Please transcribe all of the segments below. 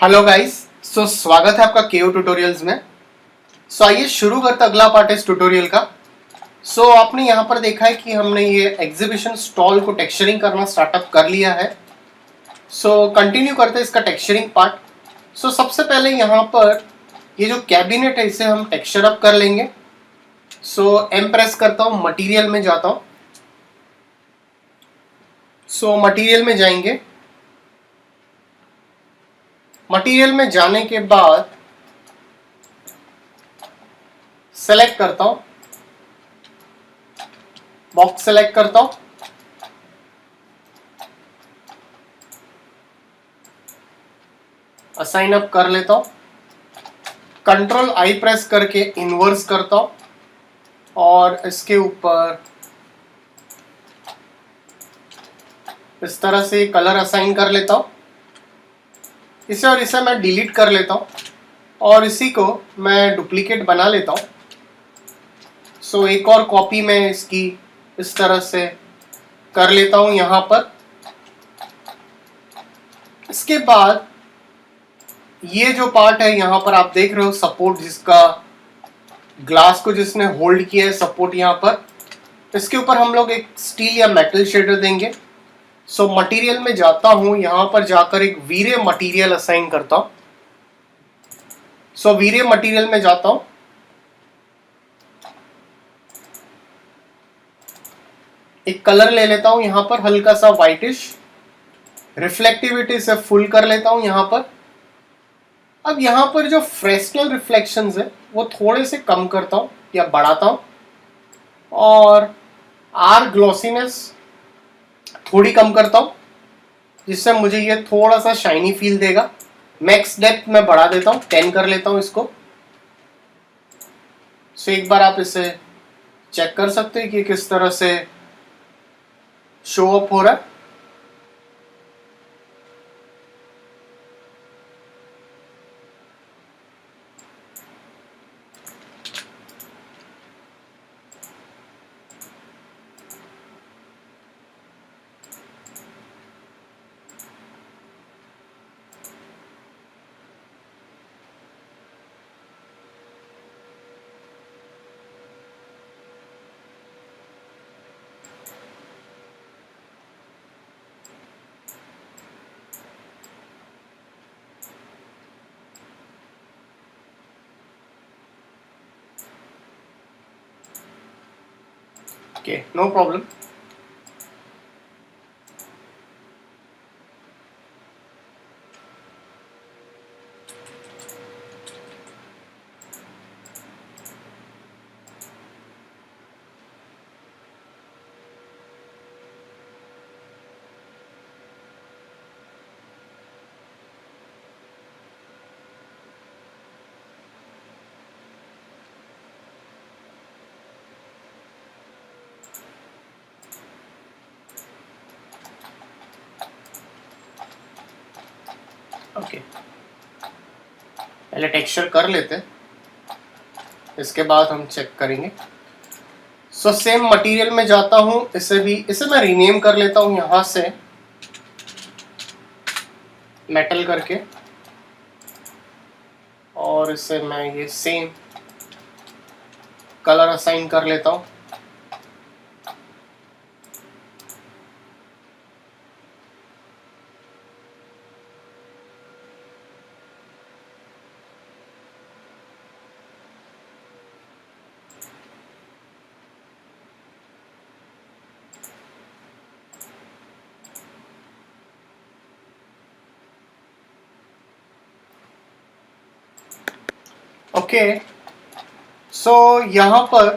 Hello guys. स्वागत है आपका केओ ट्यूटोरियल्स में। आइए शुरू करते अगला पार्ट इस ट्यूटोरियल का। आपने यहाँ पर देखा है कि हमने ये एग्जीबिशन स्टॉल को टेक्सचरिंग करना स्टार्टअप कर लिया है। कंटिन्यू करते हैं इसका टेक्सचरिंग पार्ट। सबसे पहले यहाँ पर ये जो कैबिनेट है इसे हम टेक्सचर अप कर लेंगे। एम प्रेस करता हूँ, मटीरियल में जाता हूँ। मटीरियल में जाएंगे। मटीरियल में जाने के बाद सेलेक्ट करता हूं, बॉक्स सेलेक्ट करता हूं, असाइन अप कर लेता हूं, कंट्रोल आई प्रेस करके इन्वर्स करता हूं और इसके ऊपर इस तरह से कलर असाइन कर लेता हूं। इसे और इसे मैं डिलीट कर लेता हूं और इसी को मैं डुप्लीकेट बना लेता हूं। एक और कॉपी मैं इसकी इस तरह से कर लेता हूं यहां पर। इसके बाद ये जो पार्ट है यहां पर आप देख रहे हो, सपोर्ट जिसका ग्लास को जिसने होल्ड किया है, सपोर्ट यहां पर, इसके ऊपर हम लोग एक स्टील या मेटल शेडर देंगे। मटेरियल में जाता हूं, यहां पर जाकर एक वीरे मटेरियल असाइन करता हूं। वीरे मटेरियल में जाता हूं, एक कलर ले लेता हूं यहां पर हल्का सा व्हाइटिश, रिफ्लेक्टिविटी से फुल कर लेता हूं यहां पर। अब यहां पर जो फ्रेस्नल रिफ्लेक्शंस है वो थोड़े से कम करता हूं या बढ़ाता हूं और आर ग्लॉसीनेस थोड़ी कम करता हूं, जिससे मुझे ये थोड़ा सा शाइनी फील देगा। मैक्स डेप्थ में बढ़ा देता हूं, 10 कर लेता हूं इसको। एक बार आप इसे चेक कर सकते हैं कि किस तरह से शो अप हो रहा है। Okay, no problem. ओके, पहले टेक्सचर कर लेते हैं, इसके बाद हम चेक करेंगे। सेम मटेरियल में जाता हूं, इसे मैं रीनेम कर लेता हूं यहां से मेटल करके, और इसे मैं ये सेम कलर असाइन कर लेता हूं। ओके, यहां पर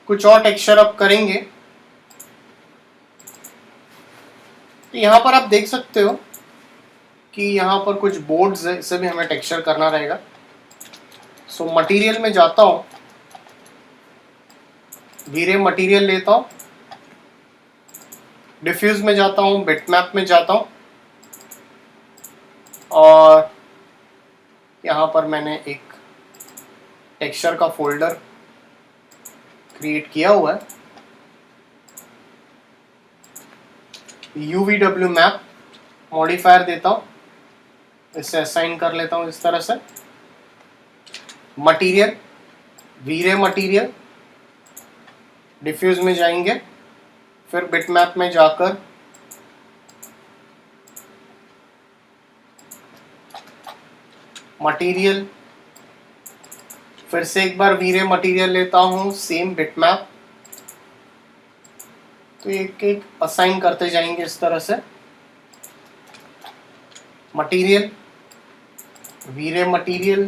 कुछ और टेक्सचर अप करेंगे। तो यहां पर आप देख सकते हो कि यहां पर कुछ बोर्ड्स है, इसे भी हमें टेक्सचर करना रहेगा। मटेरियल में जाता हूं, वीरे मटेरियल लेता हूं, डिफ्यूज में जाता हूं, बिटमैप में जाता हूं और यहाँ पर मैंने एक टेक्सचर का फोल्डर क्रिएट किया हुआ है। UVW मैप मॉडिफायर देता हूँ इसे असाइन कर लेता हूँ इस तरह से। मटेरियल, वी-रे मटेरियल, डिफ्यूज में जाएंगे, फिर बिटमैप में जाकर मटेरियल, फिर से एक बार वी-रे मटेरियल लेता हूँ, सेम बिटमैप। तो एक एक असाइन करते जाएंगे इस तरह से। मटेरियल, वी-रे मटेरियल,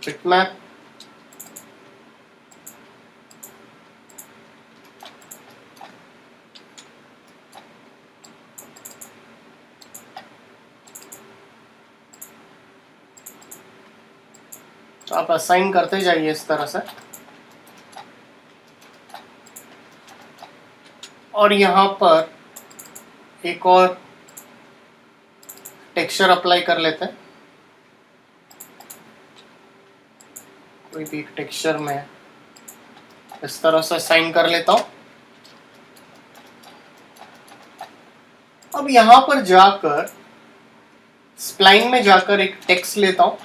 बिटमैप, तो आप असाइन करते जाइए इस तरह से। और यहाँ पर एक और टेक्सचर अप्लाई कर लेते हैं, कोई भी एक टेक्सचर में इस तरह से असाइन कर लेता हूँ। अब यहाँ पर जाकर स्प्लाइन में जाकर एक टेक्स्ट लेता हूँ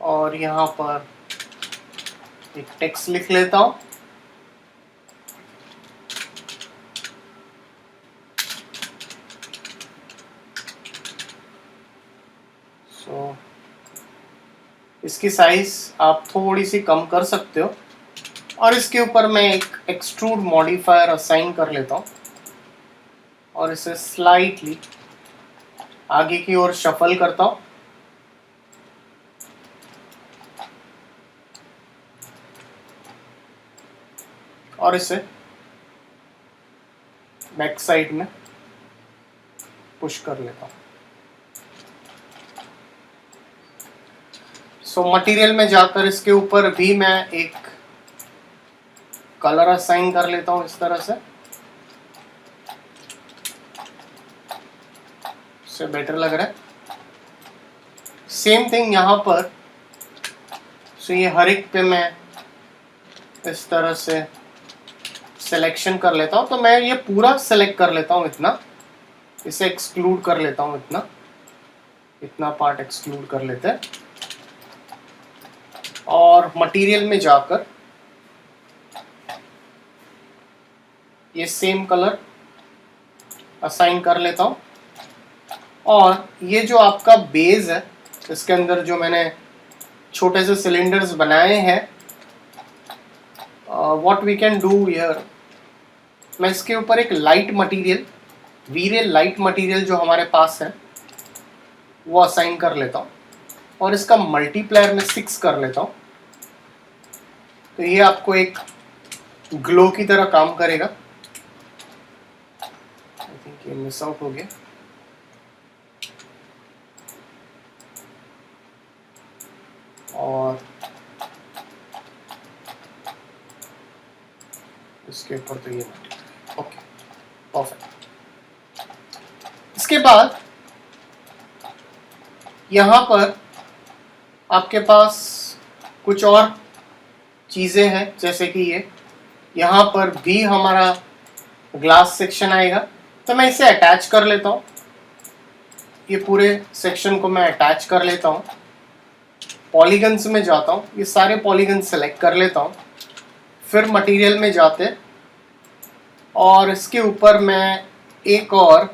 और यहाँ पर एक टेक्स्ट लिख लेता हूँ। इसकी साइज आप थोड़ी सी कम कर सकते हो और इसके ऊपर मैं एक एक्सट्रूड मॉडिफायर असाइन कर लेता हूँ और इसे स्लाइटली आगे की ओर शफल करता हूँ। और इसे बैक साइड में पुश कर लेता हूँ। सो मटेरियल में जाकर इसके ऊपर भी मैं एक कलर असाइन कर लेता हूँ इस तरह से, इससे बेटर लग रहा है। सेम थिंग यहाँ पर, सो ये हर एक पे मैं इस तरह से सिलेक्शन कर लेता हूँ। तो मैं ये पूरा सेलेक्ट कर लेता हूँ, इतना, इसे एक्सक्लूड कर लेता हूँ, इतना पार्ट एक्सक्लूड कर लेते हैं। और मटेरियल में जाकर ये सेम कलर असाइन कर लेता हूँ। और ये जो आपका बेस है, इसके अंदर जो मैंने छोटे से सिलेंडर्स बनाए हैं, what we can do here, मैं इसके ऊपर एक light material, V Ray light material जो हमारे पास है वो असाइन कर लेता हूँ और इसका मल्टीप्लायर में 6 कर लेता हूँ। तो ये आपको एक ग्लो की तरह काम करेगा। आई थिंक ये मिस आउट हो गया। और इसके ऊपर तो ये ओके, परफेक्ट। इसके बाद यहाँ पर आपके पास कुछ और चीज़ें हैं, जैसे कि ये यहाँ पर भी हमारा ग्लास सेक्शन आएगा। तो मैं इसे अटैच कर लेता हूँ, ये पूरे सेक्शन को मैं अटैच कर लेता हूँ। पॉलीगन्स में जाता हूँ, ये सारे पॉलीगन सेलेक्ट कर लेता हूँ। फिर मटेरियल में जाते और इसके ऊपर मैं एक और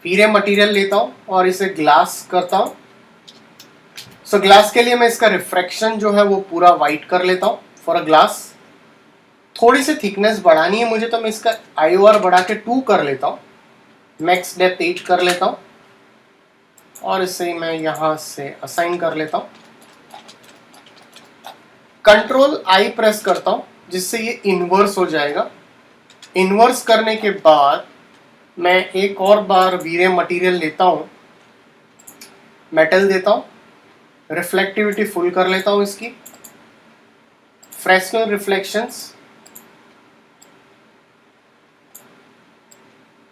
वी-रे मटेरियल लेता हूँ और इसे ग्लास करता हूँ। सो ग्लास के लिए मैं इसका रिफ्रैक्शन जो है वो पूरा वाइट कर लेता हूँ फॉर अ ग्लास। थोड़ी सी थिकनेस बढ़ानी है मुझे, तो मैं इसका IOR बढ़ा के 2 कर लेता हूँ। मैक्स डेप्थ 8 कर लेता हूँ और इसे मैं यहाँ से असाइन कर लेता हूँ। Ctrl+I प्रेस करता हूँ जिससे ये इन्वर्स हो जाएगा। इन्वर्स करने के बाद मैं एक और बार वी-रे मटेरियल लेता हूँ, मेटल देता हूँ, रिफ्लेक्टिविटी फुल कर लेता हूँ इसकी, फ्रेस्नेल रिफ्लेक्शंस,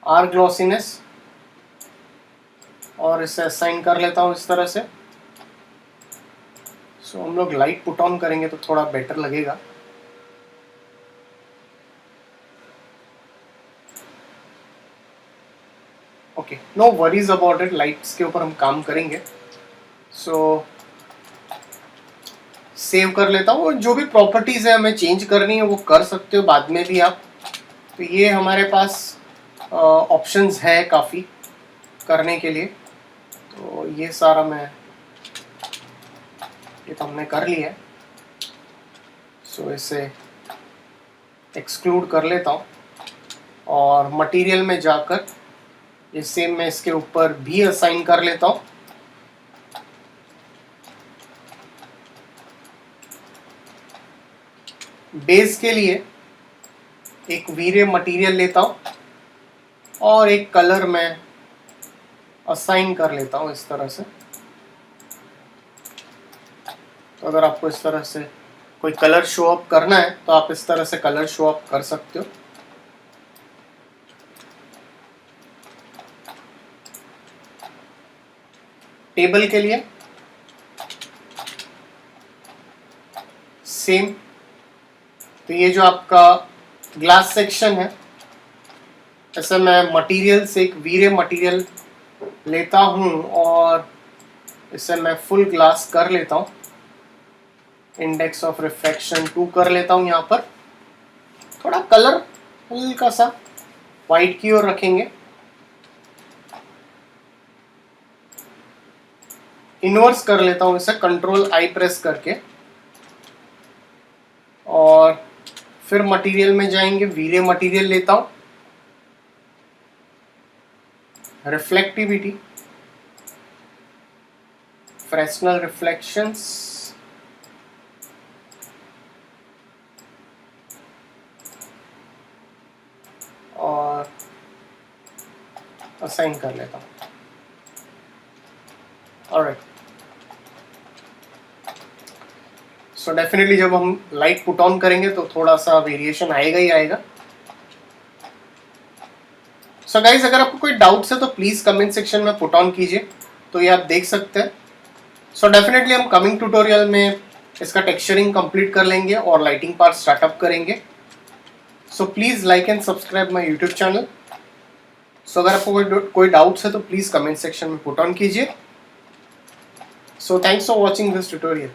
आर ग्लॉसीनेस, और इसे असाइन कर लेता हूँ इस तरह से। सो हम लोग लाइट पुट ऑन करेंगे तो थोड़ा बेटर लगेगा। Okay, no worries about it, lights के ऊपर हम काम करेंगे। सो सेव कर लेता हूँ, और जो भी प्रॉपर्टीज है हमें चेंज करनी है वो कर सकते हो बाद में भी आप। तो ये हमारे पास ऑप्शंस है काफ़ी करने के लिए। तो ये सारा ये तो हमने कर लिया है। सो इसे एक्सक्लूड कर लेता हूँ, और मटेरियल में जाकर ये सेम मैं इसके ऊपर भी असाइन कर लेता हूँ। बेस के लिए एक वीरे मटेरियल लेता हूँ और एक कलर में असाइन कर लेता हूँ इस तरह से। तो अगर आपको इस तरह से कोई कलर शो अप करना है तो आप इस तरह से कलर शो अप कर सकते हो। टेबल के लिए सेम, तो ये जो आपका ग्लास सेक्शन है, ऐसे मैं मटेरियल से एक वीरे मटेरियल लेता हूँ और इसे मैं फुल ग्लास कर लेता हूँ। इंडेक्स ऑफ रिफ्रैक्शन 2 कर लेता हूँ। यहाँ पर थोड़ा कलर हल्का सा वाइट की ओर रखेंगे। इन्वर्स कर लेता हूँ इसे कंट्रोल आई प्रेस करके, और फिर मटेरियल में जाएंगे, वीरे मटेरियल लेता हूँ, रिफ्लेक्टिविटी, फ्रेस्नेल रिफ्लेक्शंस, और असाइन कर लेता हूँ। ऑलराइट, सो डेफिनेटली जब हम लाइट पुट ऑन करेंगे तो थोड़ा सा वेरिएशन आएगा ही आएगा। सो गाइज, अगर आपको कोई डाउट्स है तो प्लीज कमेंट सेक्शन में पुट ऑन कीजिए, तो ये आप देख सकते हैं। सो डेफिनेटली हम कमिंग ट्यूटोरियल में इसका टेक्सचरिंग कंप्लीट कर लेंगे और लाइटिंग पार्ट स्टार्टअप करेंगे। So please like and subscribe my YouTube channel. So अगर आपको कोई डाउट्स है तो प्लीज कमेंट सेक्शन में पुट ऑन कीजिए। So thanks for watching this tutorial.